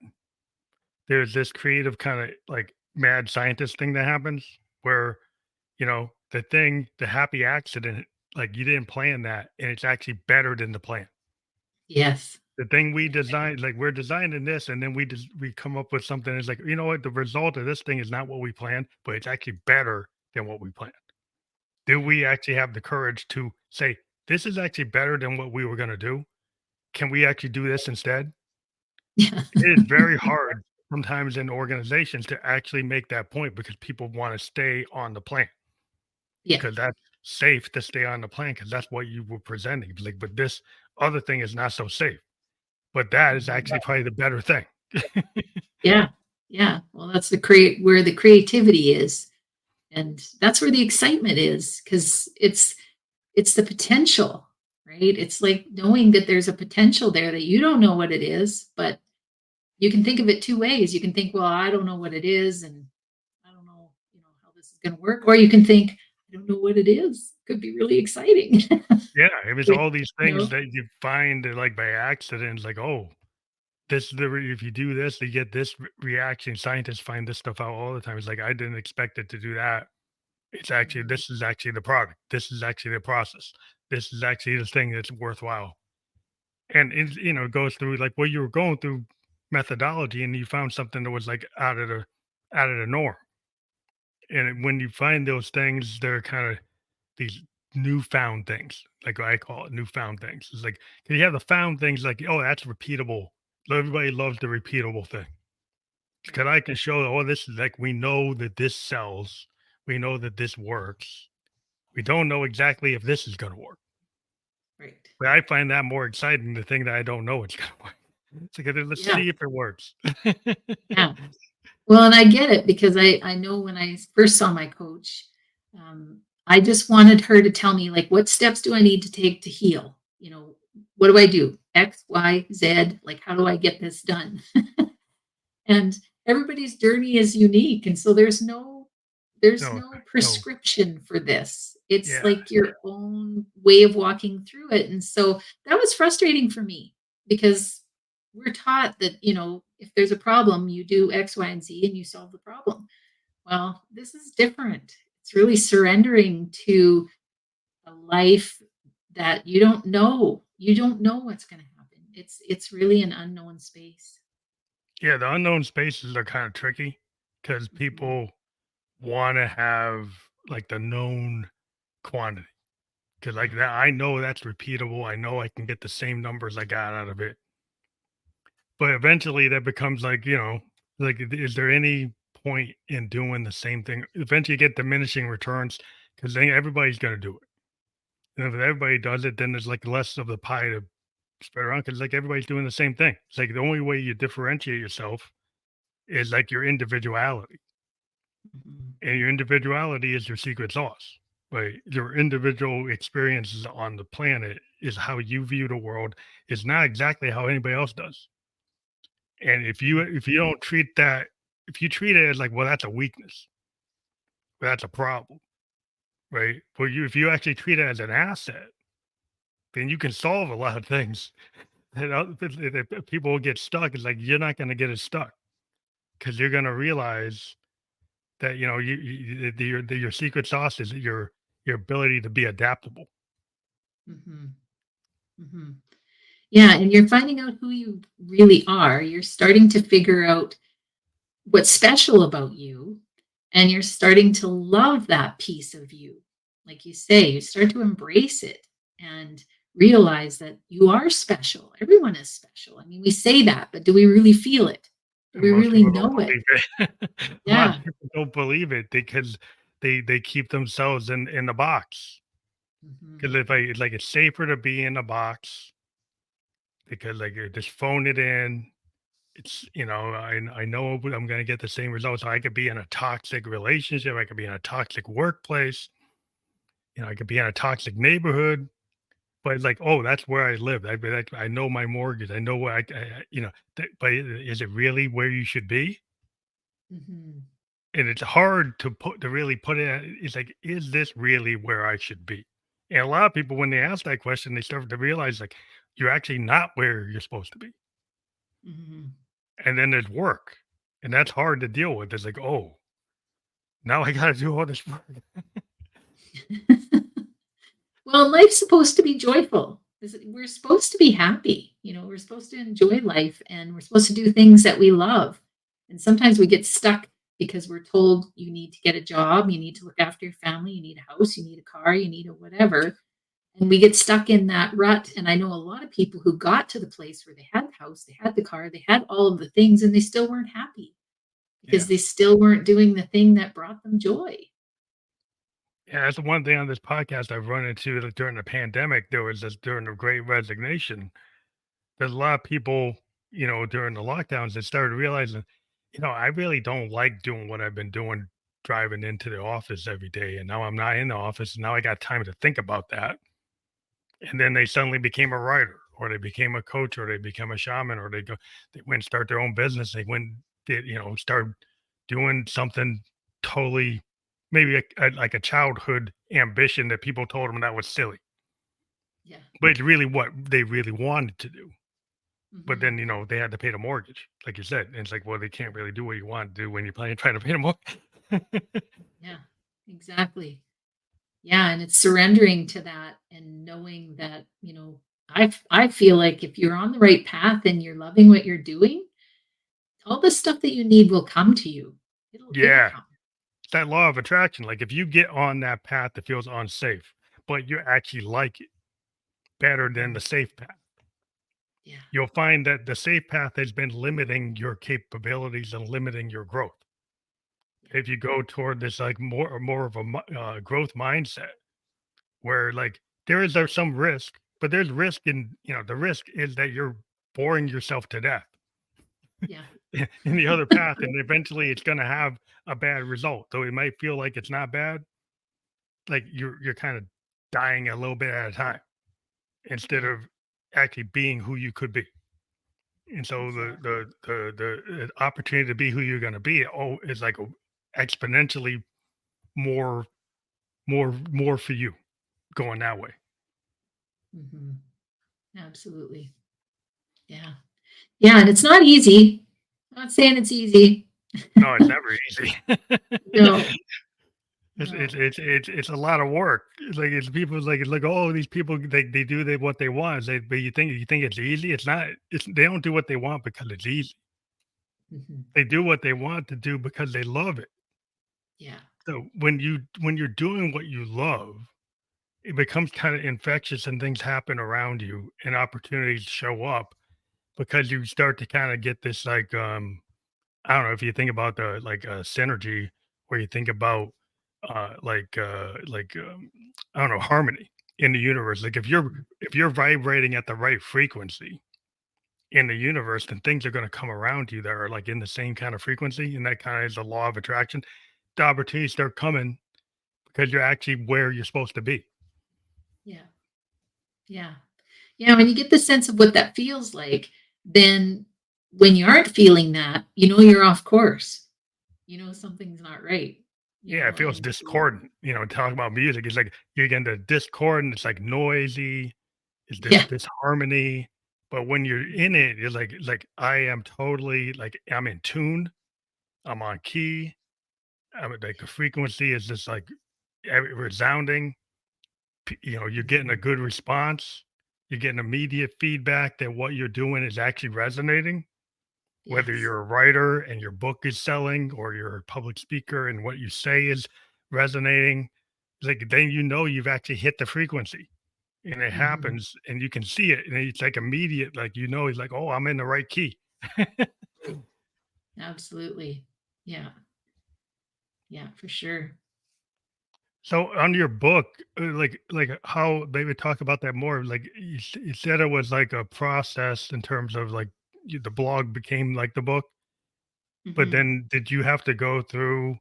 Speaker 1: there's this creative kind of like mad scientist thing that happens where, the happy accident like you didn't plan that, and it's actually better than the plan.
Speaker 2: Yes.
Speaker 1: The thing we designed, like we're designing this, and then we come up with something that's like, you know what, the result of this thing is not what we planned, but it's actually better than what we planned. Do
Speaker 2: Yeah.
Speaker 1: we actually have the courage to say, this is actually better than what we were going to do? Can we actually do this instead?
Speaker 2: Yeah.
Speaker 1: It is very hard sometimes in organizations to actually make that point because people want to stay on the plan
Speaker 2: Yeah.
Speaker 1: because that's safe to stay on the plan because that's what you were presenting. Like, but this other thing is not so safe. But that is
Speaker 2: Mhm.
Speaker 1: actually probably the better thing.
Speaker 2: Yeah. Yeah. Well, that's the create where the creativity is. And that's where the excitement is because it's the potential, right? It's like knowing that there's a potential there that you don't know what it is, but you can think of it two ways. You can think, well, I don't know what it is, and I don't know, how this is going to work. Or you can think, I don't know what it is. Could be really exciting.
Speaker 1: Yeah, it was
Speaker 2: Which,
Speaker 1: all these
Speaker 2: you
Speaker 1: things
Speaker 2: know,
Speaker 1: that you find like by accident. It's like, oh, this is if you do this, you get this reaction. Scientists find this stuff out all the time. It's like I didn't expect it to do that. It's actually
Speaker 2: Mhm.
Speaker 1: this is actually the product. This is actually the process. This is actually the thing that's worthwhile. And it goes through like what you were going through methodology, and you found something that was like out of the norm. And when you find those things, they're kind of these newfound things, like I call it newfound things. It's like 'cause you have the found things like, oh, that's repeatable. Everybody loves the repeatable thing. Because
Speaker 2: Right.
Speaker 1: I can show, oh, this is like we know that this sells, we know that this works. We don't know exactly if this is going to work.
Speaker 2: Right.
Speaker 1: But I find that more exciting, the thing that I don't know it's going to work. It's like, let's
Speaker 2: Yeah.
Speaker 1: see if it works.
Speaker 2: Yeah. Well, and I get it because I know when I first saw my coach, I just wanted her to tell me like what steps do I need to take to heal? What do I do? X, Y, Z. Like how do I get this done? And everybody's journey is unique, and so there's
Speaker 1: No,
Speaker 2: no
Speaker 1: no,
Speaker 2: prescription for this. It's
Speaker 1: yeah,
Speaker 2: like your own way of walking through it. And so that was frustrating for me because we're taught that, if there's a problem, you do X, Y, and Z and you solve the problem. Well, this is different. It's really surrendering to a life that you don't know. You don't know what's going to happen. It's really an unknown space.
Speaker 1: yeah. The unknown spaces are kind of tricky because
Speaker 2: Mhm.
Speaker 1: people want to have like the known quantity. Because like
Speaker 2: Yeah.
Speaker 1: that, I know that's repeatable. I know I can get the same numbers I got out of it. But eventually that becomes like, like, is there any point in doing the same thing? Eventually you get diminishing returns because then everybody's going to do it. And if everybody does it, then there's like less of the pie to spread around because like everybody's doing the same thing. It's like the only way you differentiate yourself is like your individuality.
Speaker 2: Mhm.
Speaker 1: And your individuality is your secret sauce. Right. Your individual experiences on the planet is how you view the world. Is not exactly how anybody else does. And if you don't treat that, if you treat it as like, well, that's a weakness, well, that's a problem, right? But if you actually treat it as an asset, then you can solve a lot of things. And if people get stuck. It's like you're not going to get it stuck because you're going to realize that your secret sauce is your ability to be adaptable.
Speaker 2: Mhm. Mhm. Yeah, and you're finding out who you really are. You're starting to figure out what's special about you, and you're starting to love that piece of you. Like you say, you start to embrace it and realize that you are special. Everyone is special. I mean, we say that, but do we really feel it? Do
Speaker 1: And
Speaker 2: we
Speaker 1: most
Speaker 2: really
Speaker 1: people don't
Speaker 2: know it?
Speaker 1: believe it. A lot
Speaker 2: Yeah.
Speaker 1: of people don't believe it because they keep themselves in the box.
Speaker 2: Mhm.
Speaker 1: Because if I like, it's safer to be in a box because like you just phone it in. It's I know I'm gonna get the same results. I could be in a toxic relationship. I could be in a toxic workplace. I could be in a toxic neighborhood. But it's like, oh, that's where I live. I know my mortgage. I know where but is it really where you should be?
Speaker 2: Mhm.
Speaker 1: And it's hard to really put it. It's like, is this really where I should be? And a lot of people, when they ask that question, they start to realize like you're actually not where you're supposed to be.
Speaker 2: Mhm.
Speaker 1: And then there's work, and that's hard to deal with. It's like, oh, now I got to do all this work.
Speaker 2: Well, life's supposed to be joyful. We're supposed to be happy. We're supposed to enjoy life and we're supposed to do things that we love. And sometimes we get stuck because we're told you need to get a job, you need to look after your family, you need a house, you need a car, you need a whatever. And we get stuck in that rut. And I know a lot of people who got to the place where they had the house, they had the car, they had all of the things, and they still weren't happy
Speaker 1: Yeah.
Speaker 2: because they still weren't doing the thing that brought them joy.
Speaker 1: Yeah, that's the one thing on this podcast I've run into, like, during the pandemic. There was this during the Great Resignation. There's a lot of people, during the lockdowns that started realizing, I really don't like doing what I've been doing, driving into the office every day. And now I'm not in the office. And now I got time to think about that. And then they suddenly became a writer, or they became a coach, or they become a shaman, or they went and start their own business. They went, start doing something totally, maybe like a childhood ambition that people told them that was silly,
Speaker 2: Yeah.
Speaker 1: but it's really what they really wanted to do. But
Speaker 2: Hmm.
Speaker 1: then, they had to pay the mortgage, like you said. And it's like, well, they can't really do what you want to do when you're trying to pay the mortgage.
Speaker 2: Yeah, exactly. Yeah, and it's surrendering to that and knowing that, I feel like if you're on the right path and you're loving what you're doing, all the stuff that you need will come to you. It'll
Speaker 1: Yeah.
Speaker 2: come.
Speaker 1: It's that law of attraction. Like if you get on that path that feels unsafe, but you actually like it better than
Speaker 2: Mhm.
Speaker 1: the safe path,
Speaker 2: Yeah,
Speaker 1: you'll find that the safe path has been limiting your capabilities and limiting your growth.
Speaker 2: yeah,
Speaker 1: If you go toward this like more of a growth mindset, where like there's some risk, but there's risk in the risk is that you're boring yourself to death
Speaker 2: yeah,
Speaker 1: in the other path, and eventually it's going to have a bad result. Though it might feel like it's not bad, like you're kind of dying a little bit at a time instead
Speaker 2: yeah,
Speaker 1: of actually being who you could be. And so
Speaker 2: exactly.
Speaker 1: the opportunity to be who you're going to be, is like exponentially more more for you going that way.
Speaker 2: Hmm. Absolutely. Yeah. Yeah, and it's not easy. I'm not saying it's easy.
Speaker 1: No, it's never easy.
Speaker 2: No,
Speaker 1: It's
Speaker 2: no.
Speaker 1: it's it's it's a lot of work. Like it's people like oh these people they do what they want. But you think it's easy. It's not. They don't do what they want because it's easy.
Speaker 2: Hmm.
Speaker 1: They do what they want to do because they love it.
Speaker 2: Yeah,
Speaker 1: So when you're doing what you love, it becomes kind of infectious and things happen around you and opportunities show up because you start to kind of get this like I don't know if you think about the like synergy where you think about I don't know, harmony in the universe. Like if you're vibrating at the right frequency in the universe, then things are going to come around you that are like in the same kind of frequency, and that kind of is the law of attraction. The opportunities start coming because you're actually where you're supposed to be.
Speaker 2: yeah, yeah. Yeah, when you get the sense of what that feels like, then when you aren't feeling that, you're off course. Something's not right.
Speaker 1: Yeah, it feels
Speaker 2: And so
Speaker 1: discordant. Talking about music, it's like you're getting the discordant. It's like noisy. It's this
Speaker 2: yeah.
Speaker 1: disharmony. But when you're in it, you're like I am totally like I'm in tune. I'm on key. I mean, like the frequency is just like resounding. You're getting a
Speaker 2: Mhm.
Speaker 1: good response. You're getting immediate feedback that what you're doing is actually resonating. Whether
Speaker 2: Yes.
Speaker 1: you're a writer and your book is selling, or you're a public speaker and what you say is resonating, like then you've actually hit the frequency, and it
Speaker 2: Mhm.
Speaker 1: happens, and you can see it, and it's like immediate, like it's like, oh, I'm in the right key.
Speaker 2: Right. Absolutely. Yeah. Yeah, for sure.
Speaker 1: So on your book, like how they would talk about that more. Like you said, it was like a process in terms of like the blog became like the book, but
Speaker 2: Mhm.
Speaker 1: then did you have to go through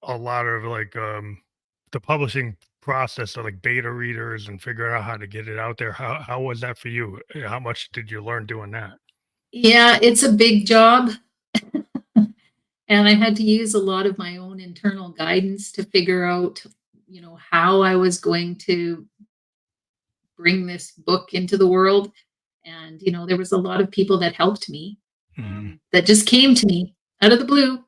Speaker 1: a lot of like the publishing process of like beta readers and figuring out how to get it out there? How was that for you? How much did you learn doing that?
Speaker 2: Yeah, it's a big job, and I had to use a lot of my own internal guidance to figure out, how I was going to bring this book into the world. And, there was a lot of people that helped me,
Speaker 1: Mhm.
Speaker 2: that just came to me out of the blue.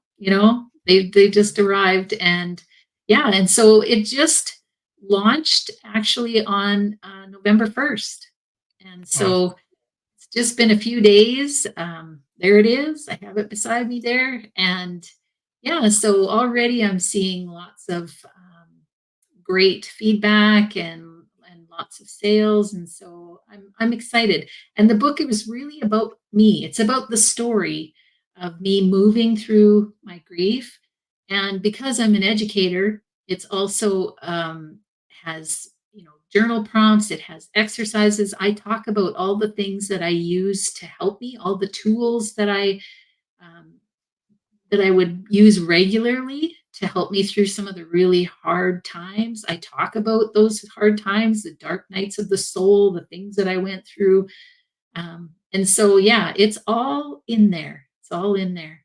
Speaker 2: They just arrived. And yeah, and so it just launched actually on November 1st. And
Speaker 1: Awesome.
Speaker 2: so it's just been a few days. There it is. I have it beside me there. And yeah, so already I'm seeing lots of great feedback and lots of sales. And so I'm excited. And the book, it was really about me. It's about the story of me moving through my grief. And because I'm an educator, it's also has, journal prompts, it has exercises. I talk about all the things that I use to help me, all the tools um, that I would use regularly to help me through some of the really hard times. I talk about those hard times, the dark nights of the soul, the things that I went through. And so, yeah, it's all in there. It's all in there.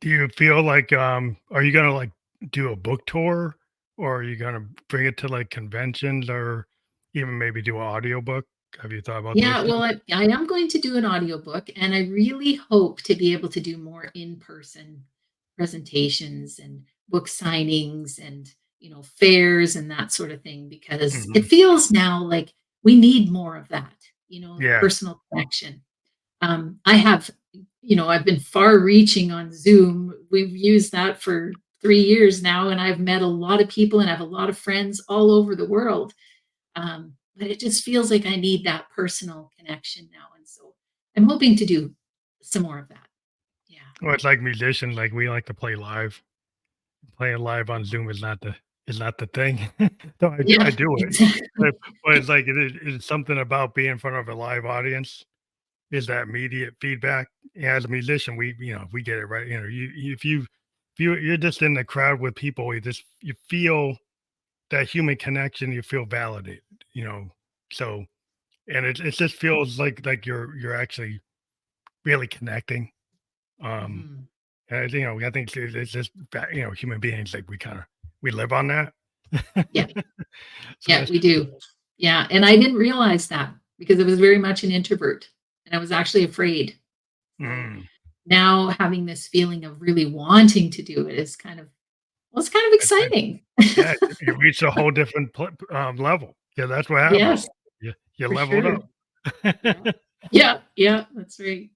Speaker 1: Do you feel like, are you gonna like do a book tour, or are you gonna bring it to like conventions, or even maybe do an audiobook? Have you thought about those
Speaker 2: Yeah,
Speaker 1: things?
Speaker 2: well, I am going to do an audiobook, and I really hope to be able to do more in-person presentations and book signings and, fairs and that sort of thing, because it
Speaker 1: Mhm.
Speaker 2: feels now like we need more of that,
Speaker 1: Yeah,
Speaker 2: personal connection. I have, I've been far reaching on Zoom. We've used that for 3 years now, and I've met a lot of people and I have a lot of friends all over the world. But it just feels like I need that personal connection now. And so I'm hoping to do some more of that. Yeah.
Speaker 1: well, it's like musicians, like we like to play live. Playing live on Zoom is not the thing. So I
Speaker 2: Yeah,
Speaker 1: do it,
Speaker 2: exactly.
Speaker 1: but it's like it's something about being in front of a live audience is that immediate feedback. Yeah, as a musician, we get it right. You're just in the crowd with people, you feel that human connection, you feel validated, you know. So and it just feels like you're actually really connecting. Um
Speaker 2: Mhm.
Speaker 1: I think it's just that, human beings, like we live on that.
Speaker 2: Yeah.
Speaker 1: So
Speaker 2: Yeah,
Speaker 1: that's
Speaker 2: we do. Yeah. And I didn't realize that because I was very much an introvert and I was actually afraid. So
Speaker 1: mm,
Speaker 2: now having this feeling of really wanting to do it is well, it's kind of
Speaker 1: that's it.
Speaker 2: exciting.
Speaker 1: Yeah, you reach a whole different level. Yeah, that's what happens.
Speaker 2: Yes,
Speaker 1: You
Speaker 2: for
Speaker 1: leveled
Speaker 2: sure.
Speaker 1: up.
Speaker 2: Yeah. Yeah. Yeah. That's right.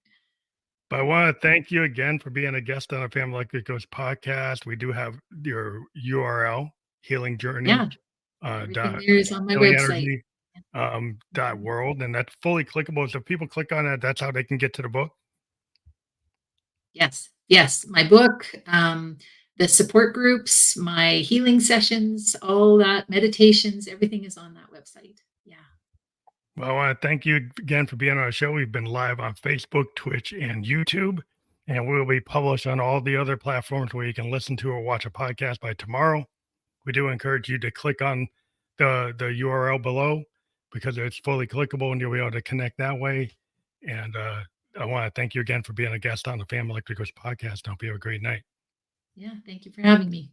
Speaker 1: But I
Speaker 2: Yeah.
Speaker 1: want to thank you again for being a guest on a Family Like It Goes podcast. We do have your URL, healing journey,
Speaker 2: Yeah. Everything
Speaker 1: dot
Speaker 2: there is on my
Speaker 1: healing
Speaker 2: website.
Speaker 1: energy, dot
Speaker 2: Mhm.
Speaker 1: world, and that's fully clickable. So if people click on that, that's how they can get to the book.
Speaker 2: Yes. Yes. My book, the support groups, my healing sessions, all that, meditations, everything is on that website. Yeah.
Speaker 1: Well, I want to thank you again for being on our show. We've been live on Facebook, Twitch, and YouTube, and we will be published on all the other platforms where you can listen to or watch a podcast by tomorrow. We do encourage you to click on the URL below because it's fully clickable and you'll be able to connect that way. And I want to thank you again for being a guest on the Family Electricals podcast. I hope you have a great night.
Speaker 2: Yeah. Thank you for having me.